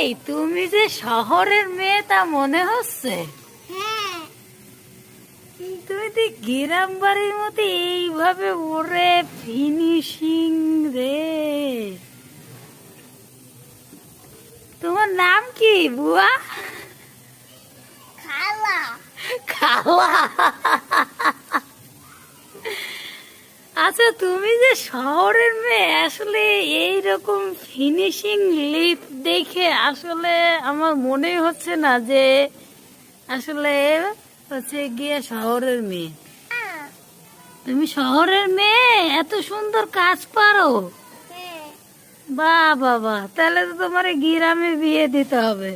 এই তুমি যে শহরের মেয়ে তা মনে হচ্ছে। হ্যাঁ, তুমি তো গ্রাম বাড়ির মতো এইভাবে ওরে ফিনিশিং রে। তোমার নাম কি বুয়া? খালা। খালা। আচ্ছা, তুমি যে শহরের মেয়ে, আসলে এইরকম ফিনিশিং লিপ দেখে আসলে আমার মনে হচ্ছে না যে আসলে হচ্ছে গিয়ে শহরের মেয়ে। তুমি শহরের মেয়ে, এত সুন্দর কাজ পারো? হ্যাঁ, বাহ বাহ বাহ, তাহলে তো তোমার গ্রামে বিয়ে দিতে হবে।